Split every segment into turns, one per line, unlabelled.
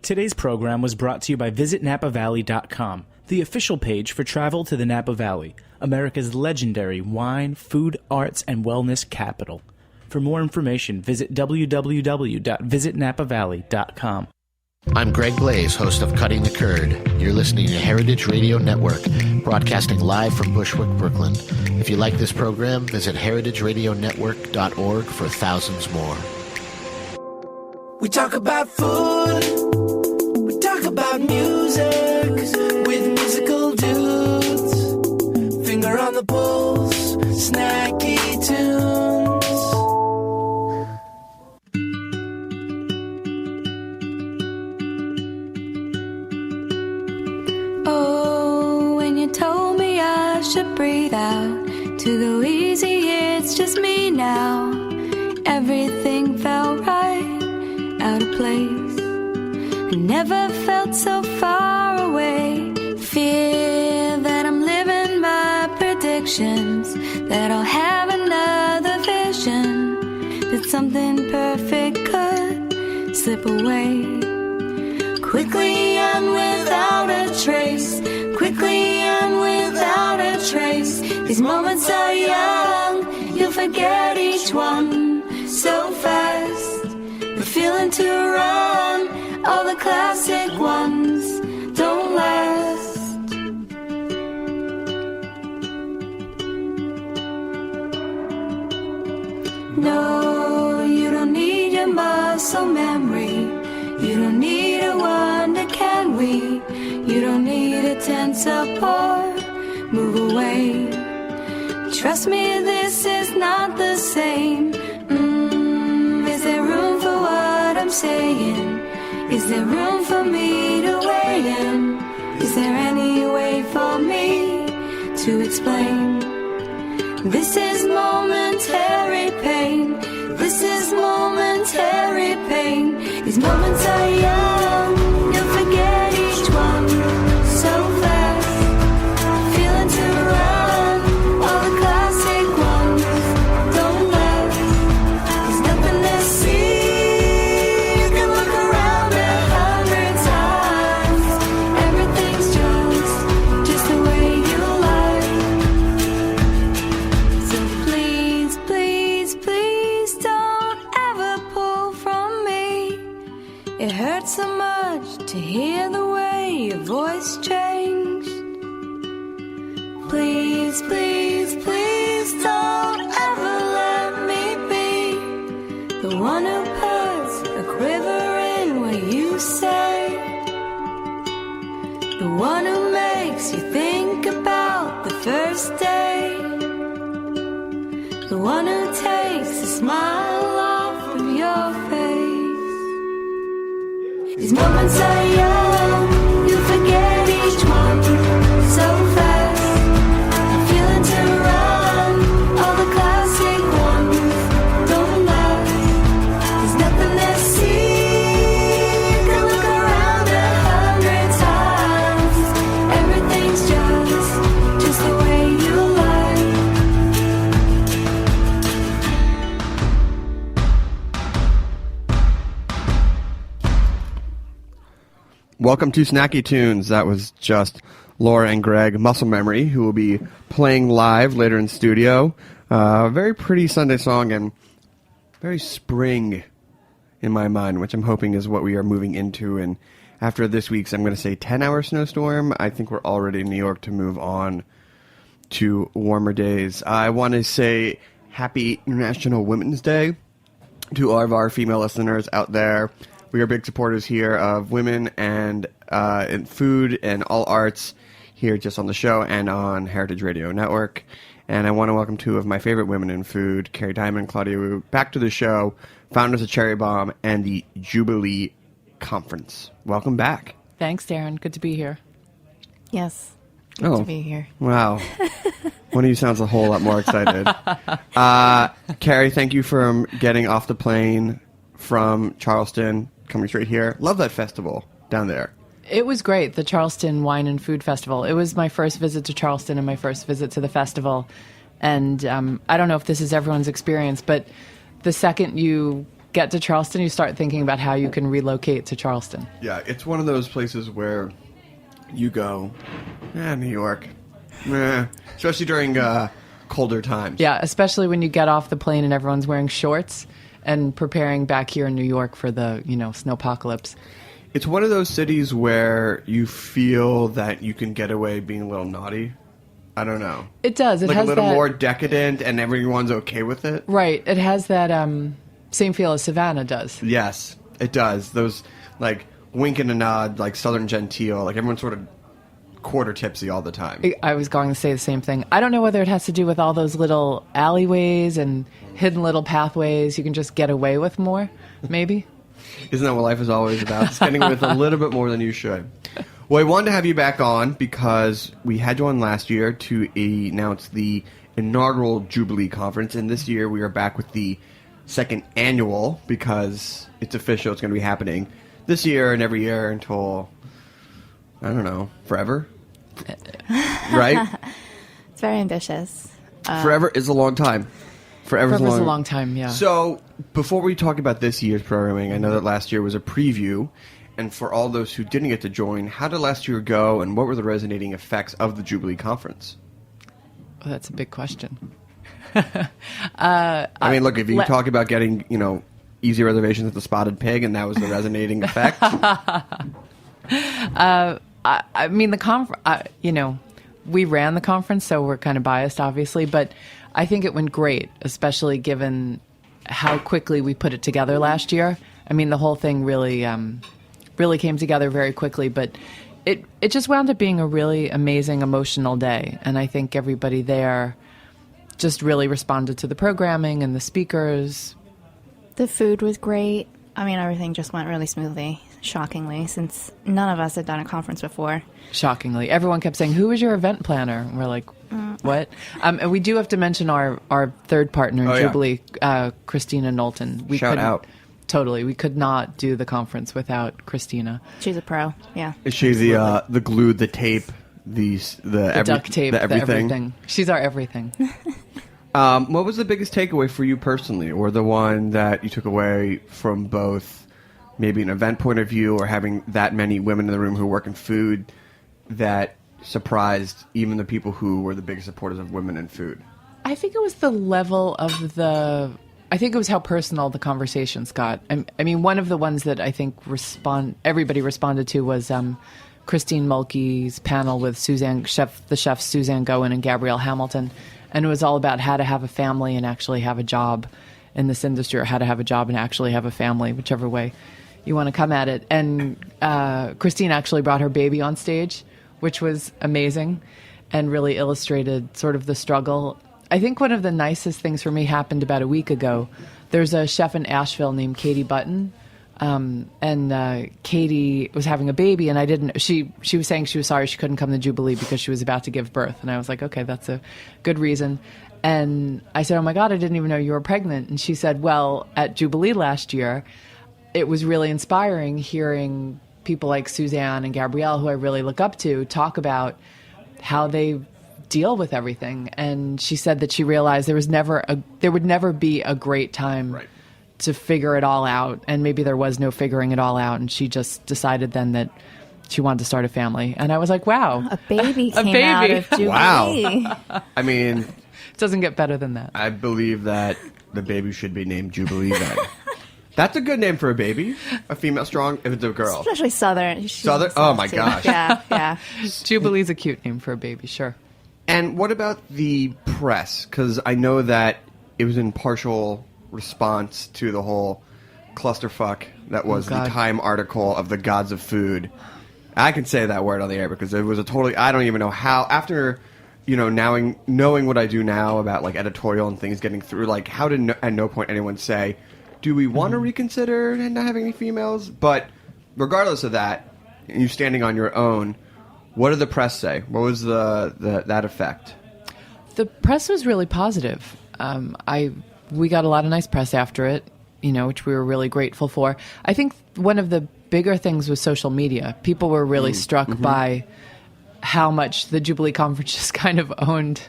Today's program was brought to you by VisitNapaValley.com, the official page for travel to the Napa Valley, America's legendary wine, food, arts, and wellness capital. For more information, visit www.visitnapavalley.com.
I'm Greg Blaze, host of Cutting the Curd. You're listening to Heritage Radio Network, broadcasting live from Bushwick, Brooklyn. If you like this program, visit heritageradionetwork.org for thousands more.
We talk about food, we talk about music, with musical dudes. Finger on the pulse, snacky tunes.
Oh, when you told me I should breathe out, to go easy, it's just me now. Everything felt right, out of place. I never felt so far away. Fear that I'm living my predictions, that I'll have another vision, that something perfect could slip away. Quickly and without a trace, quickly and without a trace. These moments are young, you'll forget each one so fast. The feeling to run, all the classic ones don't last. No, you don't need your muscle memory. You don't need a wonder, can we? You don't need a tense up or move away. Trust me, this is not the same. Is there room for what I'm saying? Is there room for me to weigh in? Is there any way for me to explain? This is momentary pain. This is momentary pain. These moments are young, you'll forget each one so fast. Feeling to run, all the classic ones don't last. There's nothing to see, you can look around 100 times. Everything's just the way you like. So please, please, please don't ever pull from me. It hurts so much to hear the way your voice changed. Please, please, please don't ever let me be the one who puts a quiver in what you say, the one who makes you think about the first day, the one who takes a smile off of your face. These moments are young, you forget each one so fast. I'm feeling to run, all the classic ones don't last. There's nothing to see, you can look around 100 times. Everything's just the way you like.
Welcome to Snacky Tunes. That was just Laura and Greg, Muscle Memory, who will be playing live later in studio. Very pretty Sunday song and very spring in my mind, which I'm hoping is what we are moving into. And after this week's, I'm going to say 10-hour snowstorm, I think we're all ready in New York to move on to warmer days. I want to say Happy International Women's Day to all of our female listeners out there. We are big supporters here of women and in food and all arts here just on the show and on Heritage Radio Network. And I want to welcome two of my favorite women in food, Kerry Diamond and Claudia Wu, back to the show, founders of Cherry Bombe and the Jubilee Conference. Welcome back.
Thanks, Darren. Good to be here.
Yes. Good to be here.
Wow. One of you sounds a whole lot more excited. Kerry, thank you for getting off the plane from Charleston, coming straight here. Love that festival down there.
It was great, the Charleston Wine and Food Festival. It was my first visit to Charleston and my first visit to the festival. And I don't know if this is everyone's experience, but the second you get to Charleston, you start thinking about how you can relocate to Charleston.
Yeah, it's one of those places where you go, New York, especially during colder times.
Yeah, especially when you get off the plane and everyone's wearing shorts and preparing back here in New York for the, snowpocalypse.
It's one of those cities where you feel that you can get away being a little naughty. I don't know.
It does. It
like
has
a little
that,
more decadent, and everyone's okay with it.
Right. It has that same feel as Savannah does.
Yes, it does. Those like wink and a nod, like Southern genteel. Like everyone's sort of quarter tipsy all the time.
I was going to say the same thing. I don't know whether it has to do with all those little alleyways and hidden little pathways you can just get away with more, maybe.
Isn't that what life is always about? Just getting with a little bit more than you should. Well, I wanted to have you back on because we had you on last year to announce the inaugural Jubilee Conference, and this year we are back with the second annual because it's official. It's going to be happening this year and every year until, I don't know, forever? Right?
It's very ambitious.
Forever is a long time. Forever's
a long time, yeah.
So, before we talk about this year's programming, I know that last year was a preview. And for all those who didn't get to join, how did last year go, and what were the resonating effects of the Jubilee Conference?
Oh, that's a big question.
I mean, look, if you talk about getting, easy reservations at the Spotted Pig, and that was the resonating effect.
I mean, the conference, we ran the conference, so we're kind of biased, obviously, but I think it went great, especially given how quickly we put it together last year. I mean, the whole thing really came together very quickly, but it just wound up being a really amazing, emotional day. And I think everybody there just really responded to the programming and the speakers.
The food was great. I mean, everything just went really smoothly, shockingly, since none of us had done a conference before.
Shockingly. Everyone kept saying, who is your event planner? And we're like, what? And we do have to mention our third partner in Jubilee, Christina Knowlton.
Shout out.
Totally. We could not do the conference without Christina.
She's a pro, yeah.
Is she the glue, the tape, the
duct tape,
the everything?
She's our everything.
What was the biggest takeaway for you personally, or the one that you took away from both maybe an event point of view or having that many women in the room who work in food that surprised even the people who were the biggest supporters of women in food?
I think it was the level of I think it was how personal the conversations got. I mean, one of the ones that I think everybody responded to was Christine Mulkey's panel with the chefs Suzanne Goen and Gabrielle Hamilton. And it was all about how to have a family and actually have a job in this industry, or how to have a job and actually have a family, whichever way you want to come at it. And Christine actually brought her baby on stage, which was amazing and really illustrated sort of the struggle. I think one of the nicest things for me happened about a week ago. There's a chef in Asheville named Katie Button, and Katie was having a baby, and she was saying she was sorry she couldn't come to Jubilee because she was about to give birth. And I was like, okay, that's a good reason. And I said, oh my God, I didn't even know you were pregnant. And she said, well, at Jubilee last year, it was really inspiring hearing people like Suzanne and Gabrielle, who I really look up to, talk about how they deal with everything. And she said that she realized there would never be a great time to figure it all out, and maybe there was no figuring it all out, and she just decided then that she wanted to start a family. And I was like, wow,
a baby came out of Jubilee.
Wow. I mean,
it doesn't get better than that.
I believe that the baby should be named Jubilee then. That's a good name for a baby. A female strong, if it's a girl.
Especially Southern.
Southern? Oh my gosh.
Yeah.
Jubilee's a cute name for a baby, sure.
And what about the press? Because I know that it was in partial response to the whole clusterfuck that was the Time article of the gods of food. I can say that word on the air because it was a totally... I don't even know how... After, knowing what I do now about, like, editorial and things getting through, like, how did at no point anyone say, do we want to reconsider not having any females? But regardless of that, you standing on your own... What did the press say? What was that effect?
The press was really positive. We got a lot of nice press after it, which we were really grateful for. I think one of the bigger things was social media. People were really struck by how much the Jubilee Conference just kind of owned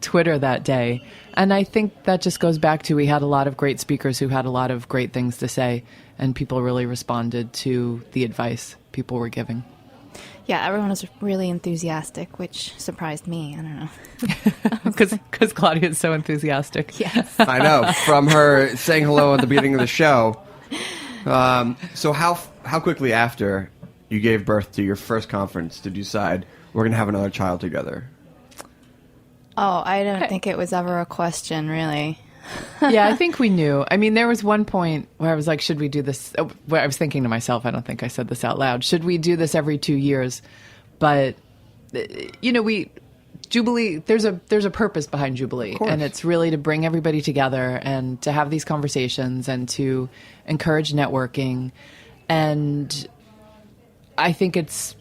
Twitter that day. And I think that just goes back to we had a lot of great speakers who had a lot of great things to say, and people really responded to the advice people were giving.
Yeah, everyone was really enthusiastic, which surprised me. I don't know.
Because Claudia is so enthusiastic.
Yes.
I know, from her saying hello at the beginning of the show. So how quickly after you gave birth to your first conference did you decide we're going to have another child together?
Oh, I don't think it was ever a question, really.
Yeah, I think we knew. I mean, there was one point where I was like, should we do this? Where I was thinking to myself, I don't think I said this out loud. Should we do this every 2 years? But, Jubilee, there's a purpose behind Jubilee. And it's really to bring everybody together and to have these conversations and to encourage networking. And I think it's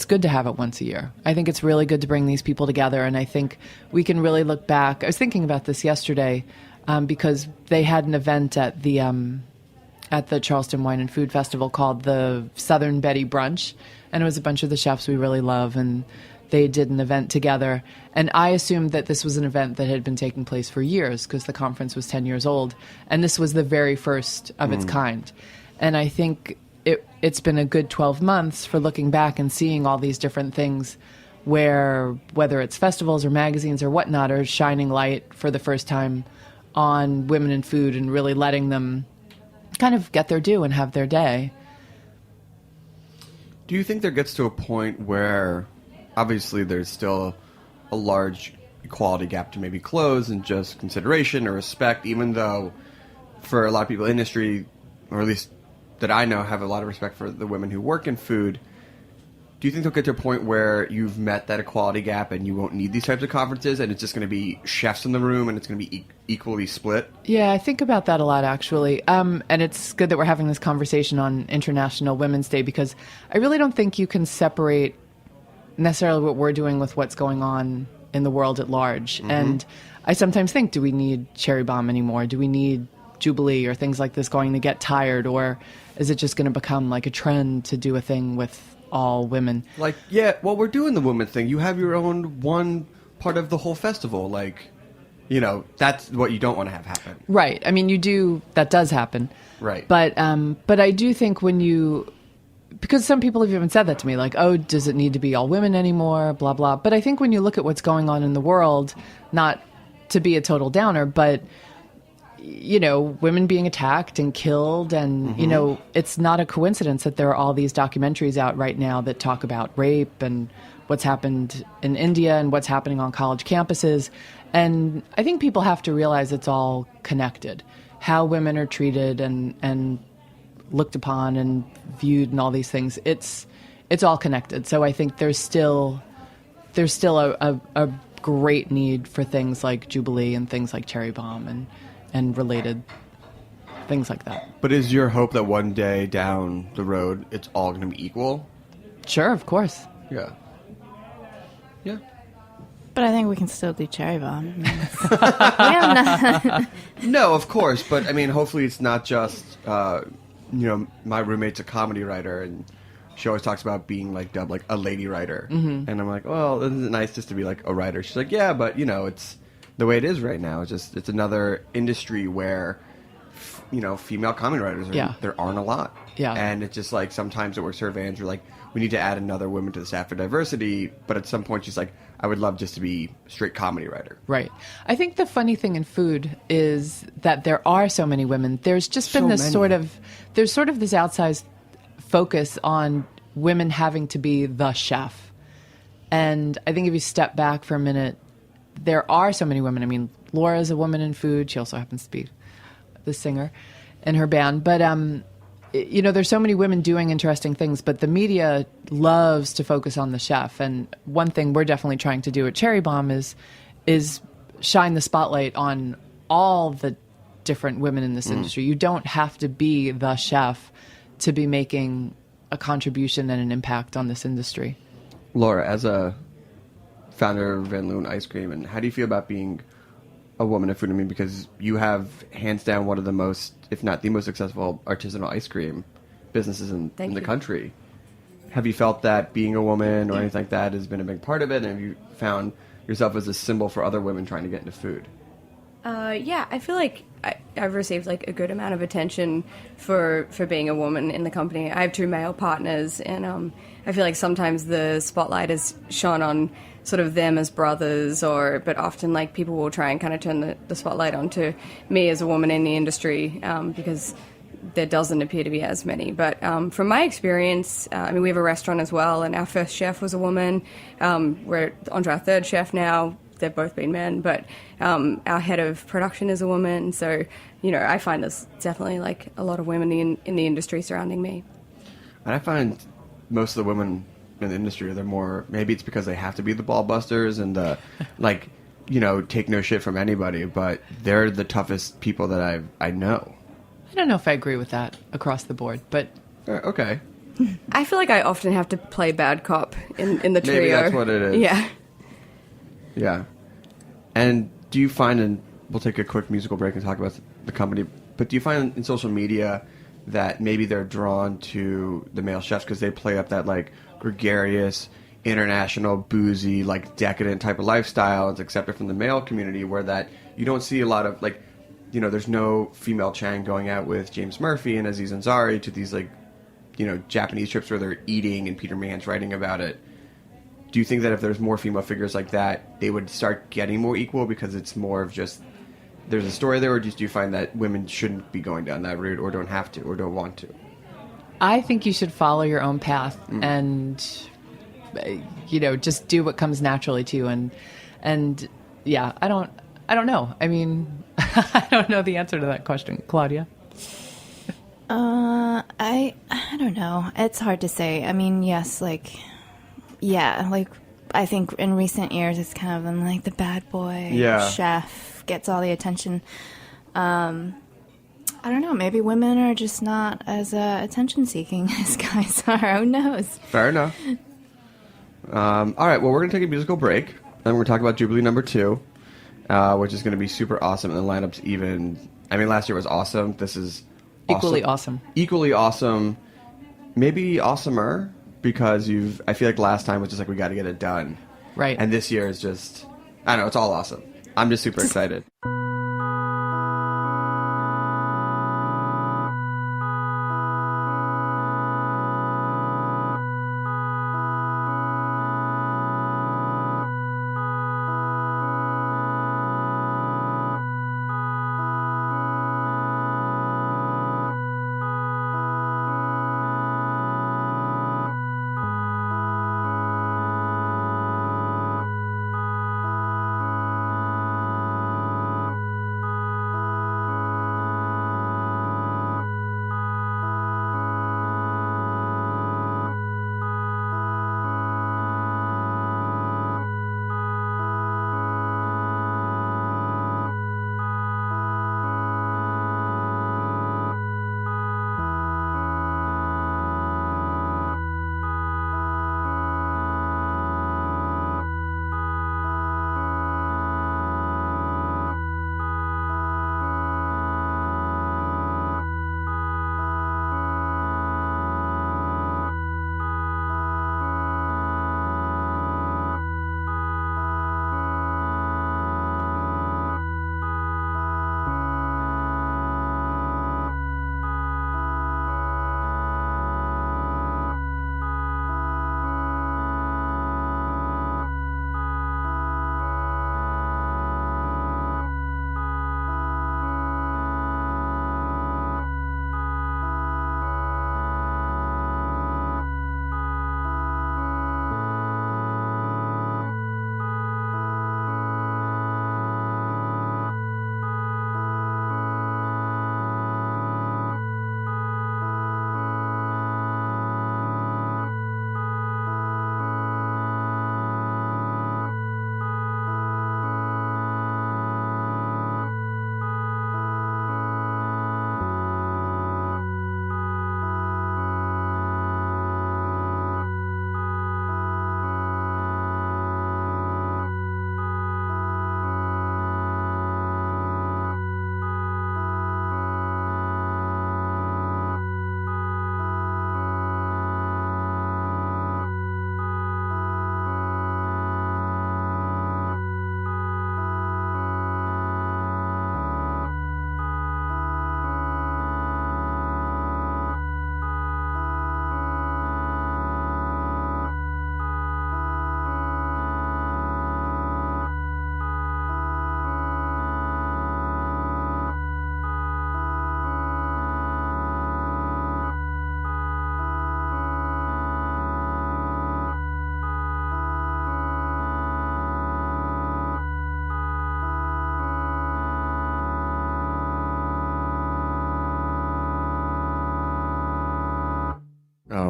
good to have it once a year. I think it's really good to bring these people together, and I think we can really look back. I was thinking about this yesterday because they had an event at the Charleston Wine and Food Festival called the Southern Betty Brunch, and it was a bunch of the chefs we really love, and they did an event together. And I assumed that this was an event that had been taking place for years because the conference was 10 years old, and this was the very first of its kind. And I think it's been a good 12 months for looking back and seeing all these different things where, whether it's festivals or magazines or whatnot, are shining light for the first time on women in food and really letting them kind of get their due and have their day.
Do you think there gets to a point where obviously there's still a large equality gap to maybe close and just consideration or respect, even though for a lot of people in the industry, or at least that I know, have a lot of respect for the women who work in food. Do you think they'll get to a point where you've met that equality gap and you won't need these types of conferences and it's just going to be chefs in the room and it's going to be equally split?
Yeah, I think about that a lot, actually. And it's good that we're having this conversation on International Women's Day, because I really don't think you can separate necessarily what we're doing with what's going on in the world at large. Mm-hmm. And I sometimes think, do we need Cherry Bombe anymore? Do we need Jubilee or things like this going to get tired? Or is it just going to become like a trend to do a thing with all women? Like,
yeah, well, we're doing the woman thing. You have your own one part of the whole festival. Like, that's what you don't want to have happen.
Right. I mean, that does happen.
Right.
But I do think because some people have even said that to me, like, oh, does it need to be all women anymore? Blah, blah. But I think when you look at what's going on in the world, not to be a total downer, but women being attacked and killed, and, it's not a coincidence that there are all these documentaries out right now that talk about rape and what's happened in India and what's happening on college campuses. And I think people have to realize it's all connected. How women are treated and looked upon and viewed and all these things, it's all connected. So I think there's still a great need for things like Jubilee and things like Cherry Bombe and related things like that.
But is your hope that one day down the road it's all going to be equal?
Sure, of course.
Yeah. Yeah.
But I think we can still do Cherry Bombe.
No, of course. But, I mean, hopefully it's not just, my roommate's a comedy writer, and she always talks about being, like, dubbed, like, a lady writer. Mm-hmm. And I'm like, well, isn't it nice just to be, like, a writer? She's like, yeah, but, it's the way it is right now. It's another industry where, female comedy writers, there aren't a lot.
Yeah.
And it's just, like, sometimes it works her advantage. You're like, we need to add another woman to the staff for diversity. But at some point she's like, I would love just to be a straight comedy writer. Right.
I think the funny thing in food is that there are so many women. There's just been this sort of this outsized focus on women having to be the chef. And I think if you step back for a minute, there are so many women. I mean, Laura's a woman in food. She also happens to be the singer in her band. But, there's so many women doing interesting things, but the media loves to focus on the chef. And one thing we're definitely trying to do at Cherry Bombe is shine the spotlight on all the different women in this industry. You don't have to be the chef to be making a contribution and an impact on this industry.
Laura, as a founder of Van Loon Ice Cream, and how do you feel about being a woman in food? I mean, because you have hands down one of the most, if not the most successful artisanal ice cream businesses in the country. Have you felt that being a woman or anything like that has been a big part of it? And have you found yourself as a symbol for other women trying to get into food.
Yeah, I feel like I've received like a good amount of attention for being a woman in the company. I have 2 male partners, and I feel like sometimes the spotlight is shone on sort of them as brothers, but often like people will try and kind of turn the spotlight onto me as a woman in the industry because there doesn't appear to be as many. But from my experience, I mean, we have a restaurant as well, and our first chef was a woman. We're onto our 3rd chef now. They've both been men, but our head of production is a woman. So, you know, I find there's definitely like a lot of women in the industry surrounding me.
And I find most of the women in the industry, they're more, maybe it's because they have to be the ball busters and the, like, you know, take no shit from anybody, but they're the toughest people that I know.
I don't know if I agree with that across the board, but...
Okay.
I feel like I often have to play bad cop in the trio.
Maybe that's what it is.
Yeah.
Yeah. And do you find, and we'll take a quick musical break and talk about the company, but do you find in social media that maybe they're drawn to the male chefs because they play up that, like, gregarious, international, boozy, like, decadent type of lifestyle? It's accepted from the male community, where that you don't see a lot of, like, you know, there's no female Chang going out with James Murphy and Aziz Ansari to these, like, you know, Japanese trips where they're eating and Peter Mahan's writing about it. Do you think that if there's more female figures like that, they would start getting more equal because it's more of just, there's a story there, or do you find that women shouldn't be going down that route or don't have to or don't want to?
I think you should follow your own path and, you know, just do what comes naturally to you. And yeah, I don't know. I mean, I don't know the answer to that question. Claudia?
I don't know. It's hard to say. I mean, yes, like, yeah, like, I think in recent years it's kind of been like the bad boy chef gets all the attention. I don't know. Maybe women are just not as attention-seeking as guys are. Who knows?
Fair enough. All right, well, we're going to take a musical break, and we're going to talk about Jubilee number 2, which is going to be super awesome, and the lineup's even... I mean, last year was awesome. This is
Equally awesome.
Equally awesome. Maybe awesomer, because I feel like last time was just like, we got to get it done.
Right.
And this year is just... I don't know, it's all awesome. I'm just super excited.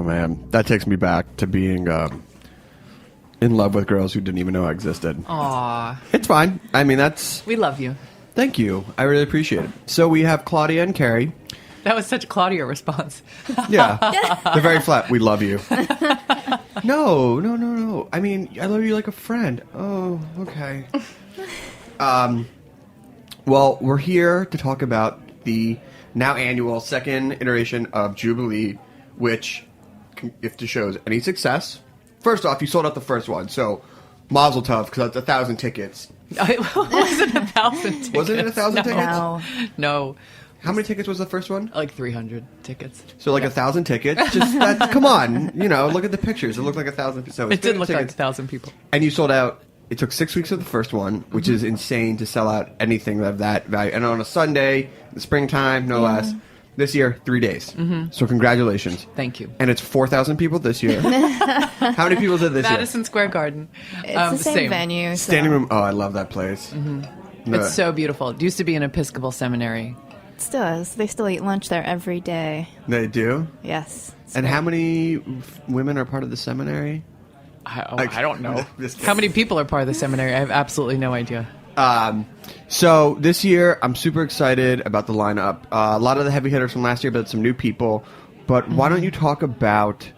Oh man, that takes me back to being in love with girls who didn't even know I existed.
Aw.
It's fine. I mean,
We love you.
Thank you. I really appreciate it. So we have Claudia and Kerry.
That was such a Claudia response.
Yeah. They're very flat. We love you. No. I mean, I love you like a friend. Oh, okay. Well, we're here to talk about the now annual second iteration of Jubilee, which, if the show's any success, first off, you sold out the first one, so mazel tov, because that's 1,000 tickets.
It wasn't 1,000 tickets.
Wasn't it 1,000 tickets?
No.
How many tickets was the first one?
Like 300 tickets.
So like 1,000 tickets. Just come on, look at the pictures. It looked like 1,000. So
It did look like 1,000 people.
And you sold out. It took 6 weeks of the first one, which is insane to sell out anything of that value. And on a Sunday, in the springtime, no less. This year, 3 days. So congratulations.
Thank you.
And it's 4,000 people this year. How many people did this year?
Madison Square Garden.
It's the same venue. So.
Standing room. Oh, I love that place.
It's so beautiful. It used to be an Episcopal seminary.
It still is. They still eat lunch there every day.
They do?
Yes.
And how many women are part of the seminary?
I don't know. How many people are part of the seminary? I have absolutely no idea.
So this year, I'm super excited about the lineup. A lot of the heavy hitters from last year, but some new people. But why don't you talk about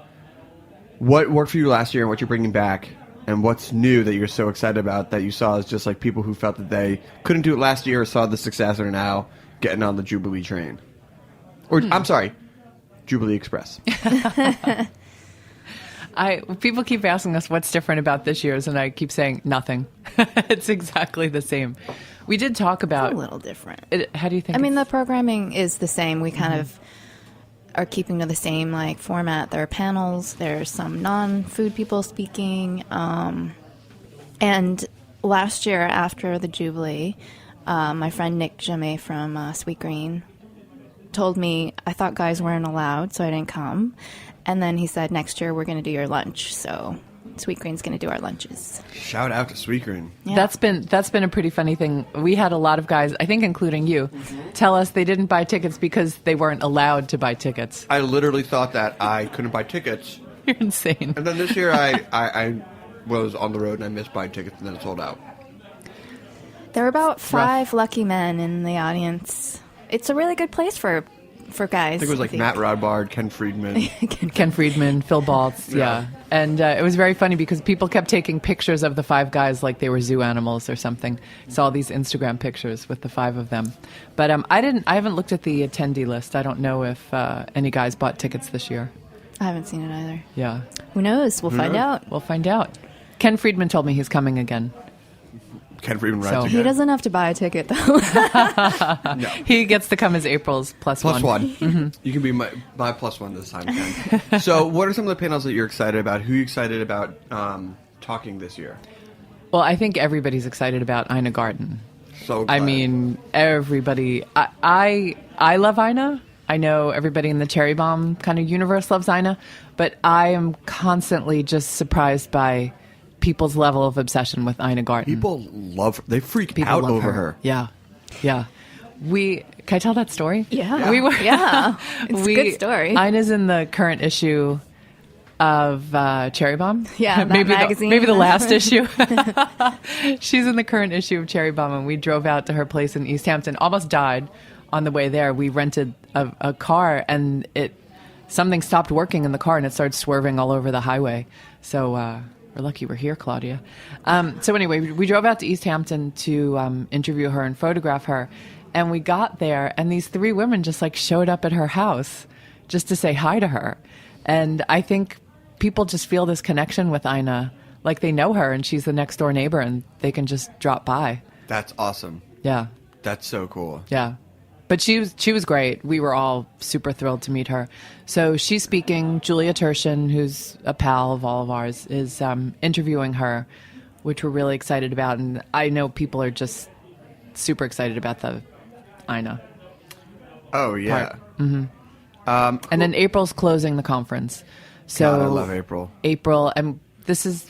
what worked for you last year and what you're bringing back, and what's new that you're so excited about that you saw as just like people who felt that they couldn't do it last year or saw the success and are now getting on the Jubilee train. Or, I'm sorry, Jubilee Express.
People keep asking us what's different about this year's, and I keep saying nothing. It's exactly the same. We did talk about...
It's a little different.
How do you think?
I mean, the programming is the same. We kind of are keeping to the same format. There are panels. There's some non-food people speaking. And last year, after the Jubilee, my friend Nick Jamé from Sweet Green told me I thought guys weren't allowed, so I didn't come. And then he said, next year we're going to do your lunch. So Sweet Green's going to do our lunches.
Shout out to Sweet Green.
Yeah.
That's been a pretty funny thing. We had a lot of guys, I think including you, tell us they didn't buy tickets because they weren't allowed to buy tickets.
I literally thought that I couldn't buy tickets.
You're insane.
And then this year I was on the road and I missed buying tickets and then it sold out.
There were about 5 lucky men in the audience. It's a really good place for guys.
I think it was like Matt Rodbard, Ken Friedman.
Ken Friedman, Phil Baltz, yeah. And it was very funny because people kept taking pictures of the 5 guys like they were zoo animals or something. Saw these Instagram pictures with the 5 of them. But I haven't looked at the attendee list. I don't know if any guys bought tickets this year.
I haven't seen it either.
Yeah.
Who knows? We'll find out.
We'll find out. Ken Friedman told me he's coming again.
Ken Friedman rides
So-
again.
He doesn't have to buy a ticket, though.
No.
He gets to come as April's plus one.
Plus one. You can be my plus one this time, Ken. So what are some of the panels that you're excited about? Who are you excited about talking this year?
Well, I think everybody's excited about Ina Garten.
So
I
glad.
mean, everybody. I love Ina. I know everybody in the Cherry Bombe kind of universe loves Ina, but I am constantly just surprised by people's level of obsession with Ina Garten.
People love her. They freak
People
out
love
over her.
Yeah. Can I tell that story?
Yeah.
We were.
Yeah. It's a good story.
Ina's in the current issue of Cherry Bombe.
Yeah, that
maybe
magazine.
Maybe the last issue. She's in the current issue of Cherry Bombe, and we drove out to her place in East Hampton. Almost died on the way there. We rented a car, and something stopped working in the car, and it started swerving all over the highway. So we're lucky we're here, Claudia. So anyway, we drove out to East Hampton to interview her and photograph her. And we got there, and these 3 women just showed up at her house just to say hi to her. And I think people just feel this connection with Ina, like they know her, and she's the next door neighbor, and they can just drop by.
That's awesome.
Yeah,
That's so cool.
yeah. But she was great. We were all super thrilled to meet her. So she's speaking. Julia Turshen, who's a pal of all of ours, is interviewing her, which we're really excited about. And I know people are just super excited about the Ina.
Oh, yeah.
And then April's closing the conference. So
God, I love April.
April, and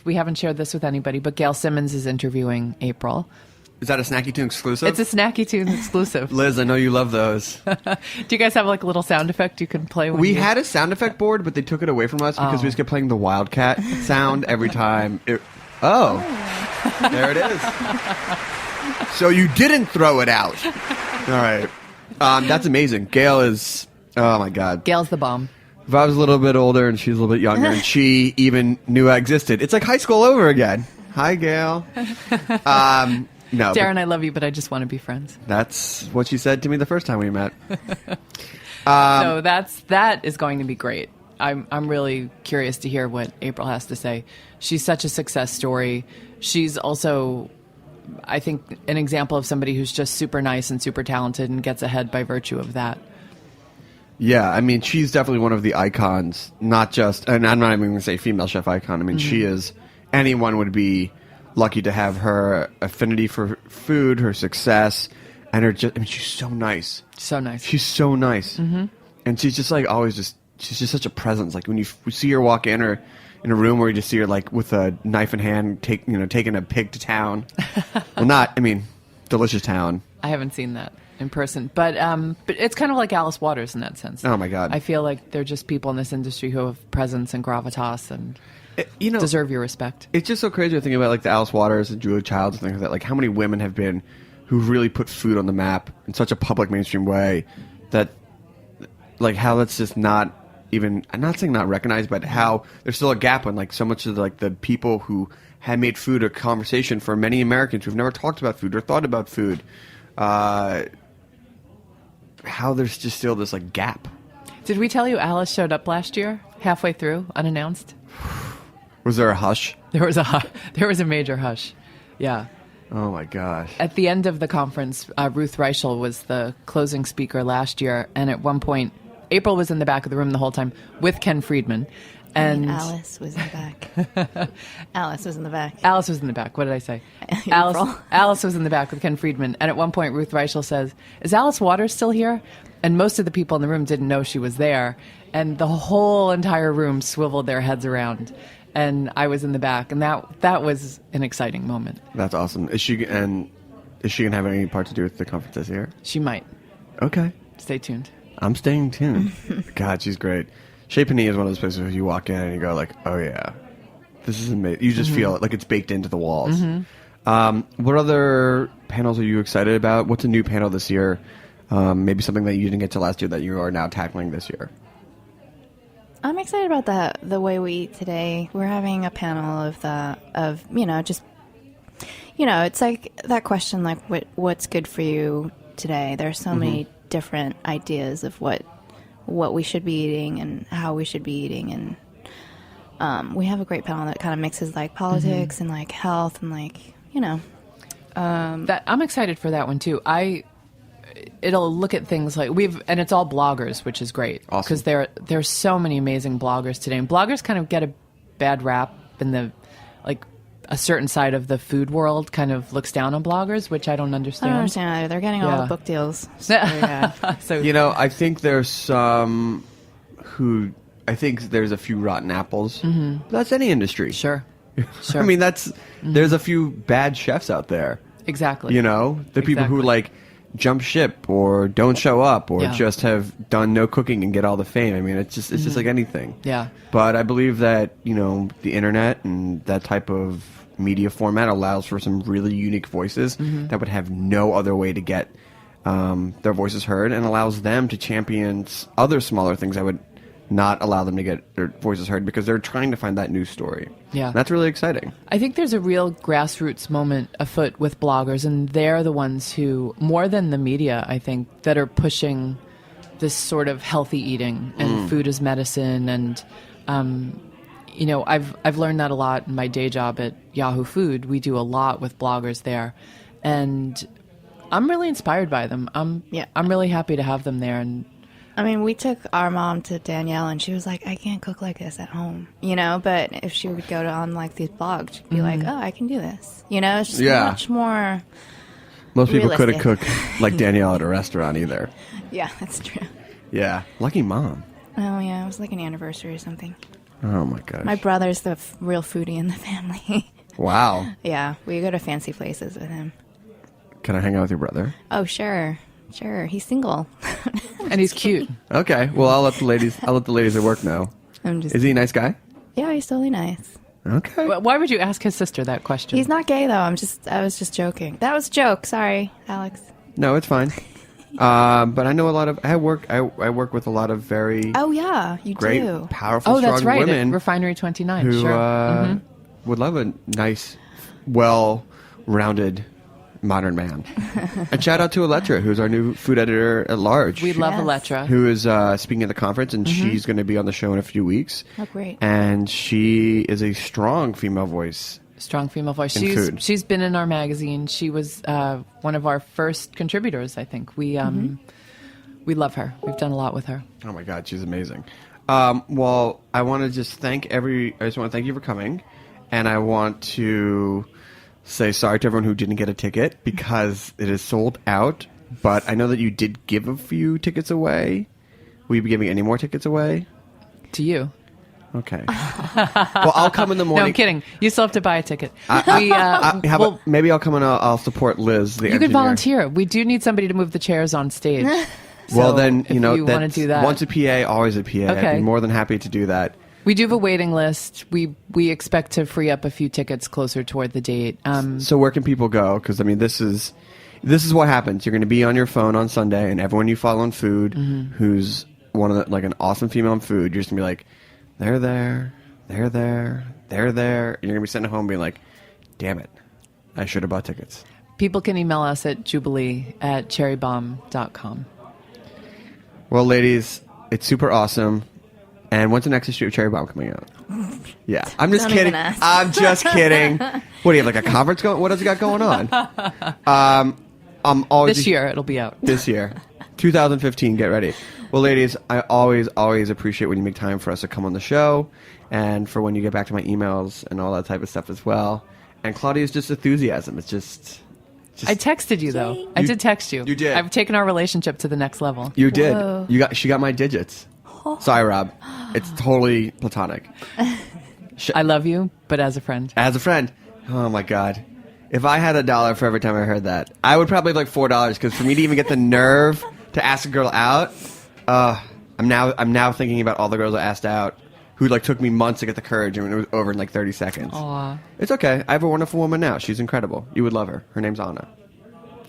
we haven't shared this with anybody, but Gail Simmons is interviewing April.
Is that a Snacky Tune exclusive?
It's a Snacky Tune exclusive.
Liz, I know you love those.
Do you guys have like a little sound effect you can play?
We had a sound effect board, but they took it away from us because we just kept playing the Wildcat sound every time. There it is. So you didn't throw it out. All right. That's amazing. Gail is, oh my God.
Gail's the bomb.
If I was a little bit older and she was a little bit younger and she even knew I existed, it's like high school over again. Hi, Gail. No,
Darren, I love you, but I just want to be friends.
That's what she said to me the first time we met.
So that is going to be great. I'm really curious to hear what April has to say. She's such a success story. She's also, I think, an example of somebody who's just super nice and super talented and gets ahead by virtue of that.
Yeah, I mean, she's definitely one of the icons, not just, and I'm not even going to say female chef icon. I mean, she is, anyone would be lucky to have her affinity for food, her success, and her just, I mean, she's so nice.
So nice.
She's so nice. Mm-hmm. And she's just like always just, she's just such a presence. Like when you see her walk in or in a room where you just see her like with a knife in hand, taking a pig to town. Well, delicious town.
I haven't seen that in person, but it's kind of like Alice Waters in that sense.
Oh my God.
I feel like they're just people in this industry who have presence and gravitas and deserve your respect.
It's just so crazy to think about like the Alice Waters and Julia Childs and things like that. Like how many women have been who've really put food on the map in such a public mainstream way that like how that's just not even, I'm not saying not recognized, but how there's still a gap on like so much of like the people who had made food a conversation for many Americans who've never talked about food or thought about food. How there's just still this like gap.
Did we tell you Alice showed up last year halfway through unannounced?
Was there a hush?
There was a major hush. Yeah.
Oh my gosh.
At the end of the conference, Ruth Reichel was the closing speaker last year, and at one point, April was in the back of the room the whole time with Ken Friedman. And
Alice was in the back. Alice was in the back.
Alice was in the back. What did I say? Alice was in the back with Ken Friedman. And at one point, Ruth Reichel says, "Is Alice Waters still here?" And most of the people in the room didn't know she was there. And the whole entire room swiveled their heads around. And I was in the back. And that was an exciting moment.
That's awesome. Is she going to have any part to do with the conference this year?
She might.
Okay.
Stay tuned.
I'm staying tuned. God, she's great. Chez Panisse is one of those places where you walk in and you go like, oh yeah, this is amazing. You just feel it, like it's baked into the walls. What other panels are you excited about? What's a new panel this year? Maybe something that you didn't get to last year that you are now tackling this year.
I'm excited about the way we eat today. We're having a panel of it's like that question, like what's good for you today. There's so many different ideas of what we should be eating and how we should be eating, and we have a great panel that kind of mixes like politics and like health and like
that I'm excited for that one too. It'll look at things like and it's all bloggers, which is great because there's so many amazing bloggers today, and bloggers kind of get a bad rap in the like a certain side of the food world kind of looks down on bloggers, which I don't understand.
I don't understand either. They're getting all the book deals. So, yeah.
So
I think there's some I think there's a few rotten apples. That's any industry.
Sure.
I mean, there's a few bad chefs out there.
Exactly.
The people who like jump ship or don't show up or just have done no cooking and get all the fame. I mean, it's just like anything.
Yeah.
But I believe that, the internet and that type of media format allows for some really unique voices that would have no other way to get their voices heard, and allows them to champion other smaller things that would not allow them to get their voices heard because they're trying to find that news story.
Yeah.
And that's really exciting.
I think there's a real grassroots moment afoot with bloggers, and they're the ones who, more than the media, I think, that are pushing this sort of healthy eating and food as medicine. And, I've learned that a lot in my day job at Yahoo Food. We do a lot with bloggers there. And I'm really inspired by them. I'm really happy to have them there. And
I mean, we took our mom to Danielle, and she was like, I can't cook like this at home, but if she would go on like these blogs, she'd be like, oh, I can do this. It's just much more
Most people
realistic.
couldn't cook like Danielle at a restaurant either.
Yeah, that's true.
Yeah. Lucky mom.
Oh, yeah, it was like an anniversary or something.
Oh, my gosh.
My brother's the real foodie in the family.
Wow.
Yeah, we go to fancy places with him.
can I hang out with your brother?
Oh, sure. He's single.
And he's cute.
Okay. Well, I'll let the ladies at work know. Is he a nice guy?
Yeah, he's totally nice.
Okay.
Why would you ask his sister that question?
He's not gay though. I was just joking. That was a joke. Sorry, Alex.
No, it's fine. But I know a lot of. I work with a lot of very.
Oh yeah, you
great,
do.
powerful, strong
that's right.
women.
At Refinery 29.
Who
Sure.
would love a nice, well-rounded, modern man. And shout out to Elettra, who's our new food editor at large.
We love Elettra.
Who is speaking at the conference, and she's going to be on the show in a few weeks.
Oh, great.
And she is a strong female voice.
Strong female voice.
In food.
She's been in our magazine. She was one of our first contributors, I think. We love her. We've done a lot with her.
Oh my God, she's amazing. Well, I want to just thank I just want to thank you for coming, and I want to say sorry to everyone who didn't get a ticket because it is sold out. But I know that you did give a few tickets away. Will you be giving any more tickets away?
To you.
Okay. Well, I'll come in the morning.
No, I'm kidding. You still have to buy a ticket.
Maybe I'll come and I'll support Liz, the
You
engineer.
could volunteer. We do need somebody to move the chairs on stage.
Well, then,
if you want to do that.
Once a PA, always a PA.
Okay.
I'd be more than happy to do that.
We do have a waiting list. We expect to free up a few tickets closer toward the date.
So where can people go? Because, I mean, this is what happens. You're going to be on your phone on Sunday, and everyone you follow on food who's like an awesome female in food, you're just going to be like, they're there, they're there, they're there. And you're going to be sitting at home being like, damn it, I should have bought tickets.
People can email us at jubilee@cherrybombe.com.
Well, ladies, it's super awesome. And when's the next issue of Cherry Bombe coming out? Yeah, I'm just
Don't
kidding.
even ask.
I'm just kidding. What do you have, like a conference going? What has it got going on? I'm always
This year it'll be out.
This year, 2015. Get ready. Well, ladies, I always appreciate when you make time for us to come on the show, and for when you get back to my emails and all that type of stuff as well. And Claudia's just enthusiasm. It's just
I texted you though. I did text you.
You did.
I've taken our relationship to the next level.
You did.
Whoa.
She got my digits. Sorry, Rob. It's totally platonic.
I love you, but as a friend.
As a friend. Oh my God. If I had $1 for every time I heard that, I would probably have like $4 because for me to even get the nerve to ask a girl out, I'm now thinking about all the girls I asked out who like took me months to get the courage and it was over in like 30 seconds.
Aw.
It's okay. I have a wonderful woman now. She's incredible. You would love her. Her name's Anna.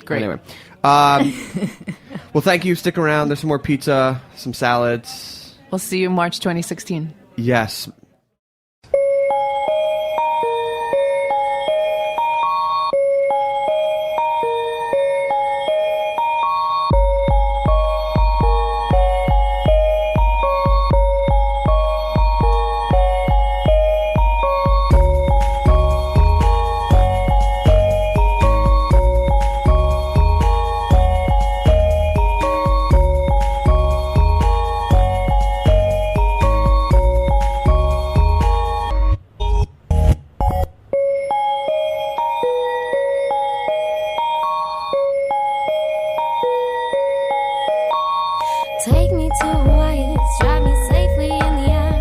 Great.
Anyway. Well, thank you. Stick around. There's some more pizza, some salads.
We'll see you in March 2016.
Yes.
Take me to Hawaii, strap me safely in the air.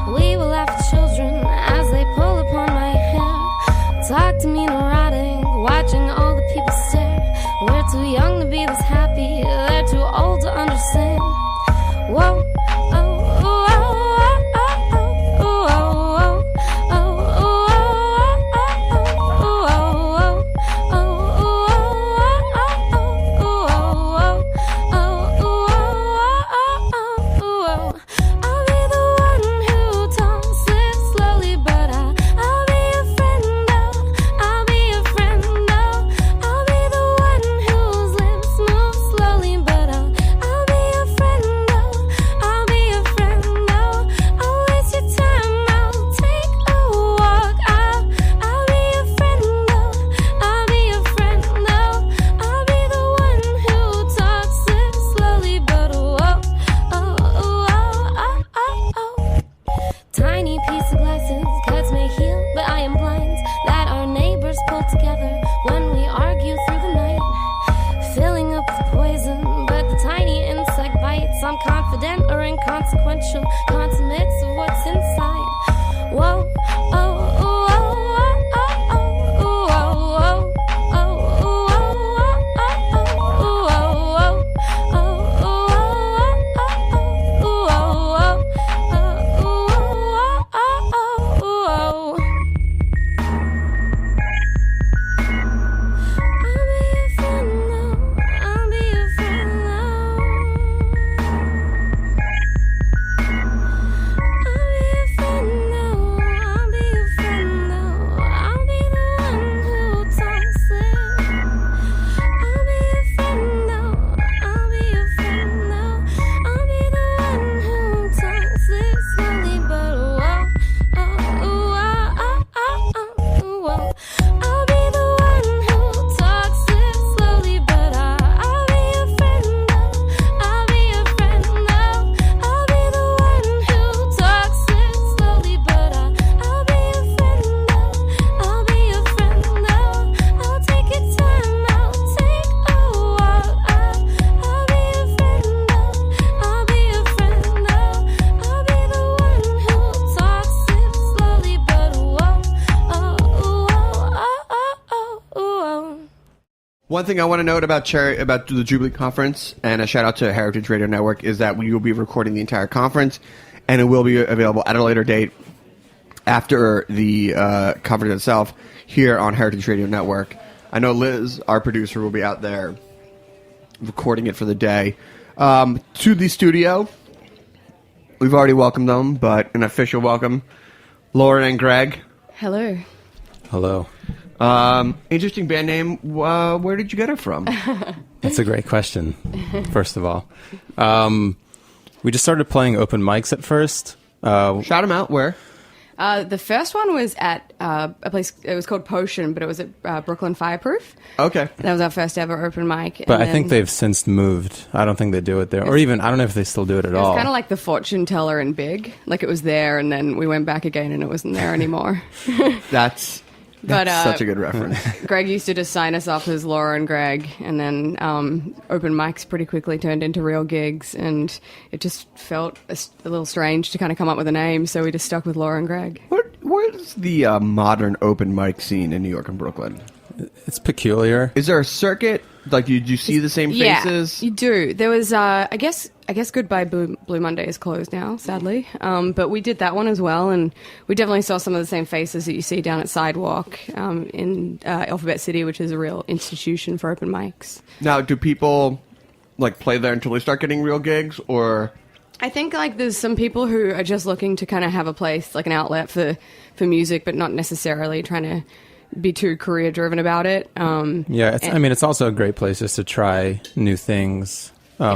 We will laugh at children as they pull upon my hair. Talk to me neurotic, watching all the people stare. We're too young to be this happy, they're too old to understand. Whoa, oh, oh, oh, oh, oh, oh, oh, I'll be the one who talks it slowly, but I'll be a friend, oh, I'll be a friend, oh. I'll be the one whose lips move slowly, but I'll be a friend, oh, I'll be a friend, oh. I'll waste your time, I'll take a walk, I'll be a friend, oh, I'll be a friend, oh. I'll be the one who talks it slowly, but tiny piece of glasses, cuts may heal, but I am blind. That our neighbors pull together when we argue through the night. Filling up with poison, but the tiny insect bites. I'm confident or inconsequential, consummates of what's inside. Whoa, oh, oh, oh, oh, oh, oh, oh, oh, oh, oh,
One thing I want to note about the Jubilee Conference, and a shout out to Heritage Radio Network, is that we will be recording the entire conference, and it will be available at a later date after the conference itself here on Heritage Radio Network. I know Liz, our producer, will be out there recording it for the day. To the studio, we've already welcomed them, but an official welcome, Lauren and Greg.
Hello.
Hello.
Interesting band name. Where did you get it from?
That's a great question, first of all. We just started playing open mics at first.
Shout them out. Where?
The first one was at a place, it was called Potion, but it was at Brooklyn Fireproof.
Okay.
That was our first ever open mic.
But I think they've since moved. I don't think they do it there. Or even, I don't know if they still do it at all.
It was kind of like the fortune teller in Big. Like it was there, and then we went back again, and it wasn't there anymore.
That's such a good reference.
Greg used to just sign us off as Laura and Greg, and then open mics pretty quickly turned into real gigs, and it just felt a little strange to kind of come up with a name, so we just stuck with Laura and Greg.
Where's the modern open mic scene in New York and Brooklyn?
It's peculiar.
Is there a circuit? Like, did you see the same faces?
Yeah, you do. There was, I guess Goodbye Blue Monday is closed now, sadly. But we did that one as well, and we definitely saw some of the same faces that you see down at Sidewalk in Alphabet City, which is a real institution for open mics.
Now, do people play there until they start getting real gigs, or?
I think there's some people who are just looking to kind of have a place, like an outlet for music, but not necessarily trying to be too career driven about it.
It's also a great place just to try new things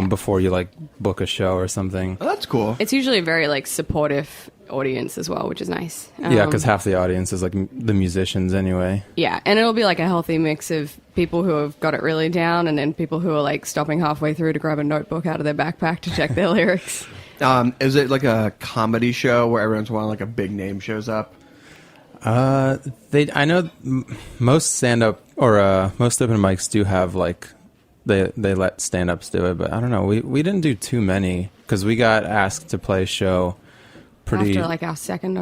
before you book a show or something.
Oh, that's cool.
It's usually a very supportive audience as well, which is nice.
Because half the audience is the musicians anyway. Yeah,
and it'll be a healthy mix of people who have got it really down, and then people who are stopping halfway through to grab a notebook out of their backpack to check their lyrics.
Is it a comedy show where every once in a while a big name shows up?
I know most stand-up or most open mics do have they let stand-ups do it, but I don't know. We didn't do too many because we got asked to play a show pretty
after our second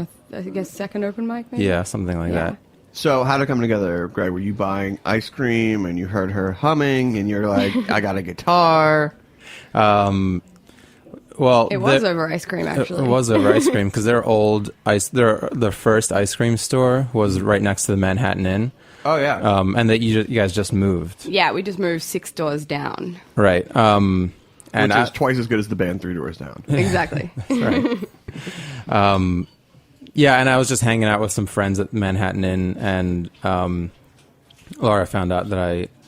open mic. Maybe?
Yeah, something like that.
So how did it come together, Greg? Were you buying ice cream and you heard her humming and you're like, I got a guitar?
Well,
it was over ice cream, actually.
It was over ice cream because their first ice cream store was right next to the Manhattan Inn.
Oh, yeah.
And that you guys just moved.
Yeah, we just moved 6 doors down.
Right.
Which is twice as good as the band 3 doors down.
Exactly.
That's right. Yeah, and I was just hanging out with some friends at Manhattan Inn, and Laura found out that